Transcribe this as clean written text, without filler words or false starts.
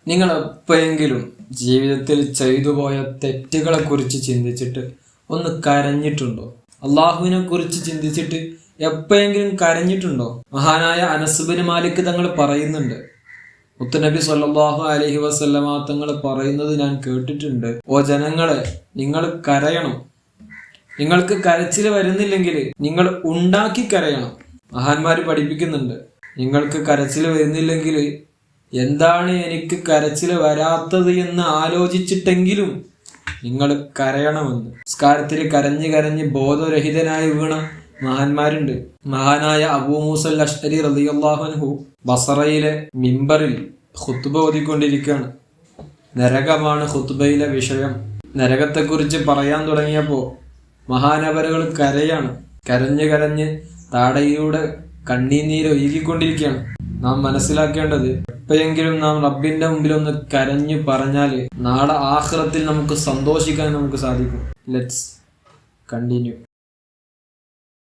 നിങ്ങൾ എപ്പോഴെങ്കിലും ജീവിതത്തിൽ ചെയ്തു പോയ തെറ്റുകളെ കുറിച്ച് ചിന്തിച്ചിട്ട് ഒന്ന് കരഞ്ഞിട്ടുണ്ടോ? അള്ളാഹുവിനെ കുറിച്ച് ചിന്തിച്ചിട്ട് എപ്പോഴെങ്കിലും കരഞ്ഞിട്ടുണ്ടോ? മഹാനായ അനസ് ബിൻ മാലിക് തങ്ങൾ പറയുന്നുണ്ട്, മുത്തുനബി സല്ലല്ലാഹു അലൈഹി വസല്ലമ തങ്ങൾ പറയുന്നത് ഞാൻ കേട്ടിട്ടുണ്ട്, ഓ ജനങ്ങളെ, നിങ്ങൾ കരയണം. നിങ്ങൾക്ക് കരച്ചിൽ വരുന്നില്ലെങ്കിൽ നിങ്ങൾ ഉണ്ടാക്കി കരയണം. മഹാന്മാര് പഠിപ്പിക്കുന്നുണ്ട്, നിങ്ങൾക്ക് കരച്ചിൽ വരുന്നില്ലെങ്കിൽ എന്താണ് എനിക്ക് കരച്ചിൽ വരാത്തത് എന്ന് ആലോചിച്ചിട്ടെങ്കിലും നിങ്ങൾ കരയണമെന്ന്. നിസ്കാരത്തിൽ കരഞ്ഞ് കരഞ്ഞ് ബോധരഹിതനായി വീണ മഹാന്മാരുണ്ട്. മഹാനായ അബൂ മൂസൽ അശ്അരി റളിയല്ലാഹു അൻഹു ബസറയിലെ മിമ്പറിൽ ഖുത്ബ ഓതിക്കൊണ്ടിരിക്കുകയാണ്. നരകമാണ് ഖുത്ബയിലെ വിഷയം. നരകത്തെക്കുറിച്ച് പറയാൻ തുടങ്ങിയപ്പോൾ മഹാനവരുകൾ കരയാണ്. കരഞ്ഞ് കരഞ്ഞ് താടയിലൂടെ കണ്ണീനീര് ഒഴുകിക്കൊണ്ടിരിക്കുകയാണ്. നാം മനസ്സിലാക്കേണ്ടത്, എപ്പോഴെങ്കിലും നാം റബ്ബിന്റെ മുമ്പിൽ ഒന്ന് കരഞ്ഞു പറഞ്ഞാല് നാളെ ആഖിറത്തിൽ നമുക്ക് സന്തോഷിക്കാൻ നമുക്ക് സാധിക്കും. Let's continue.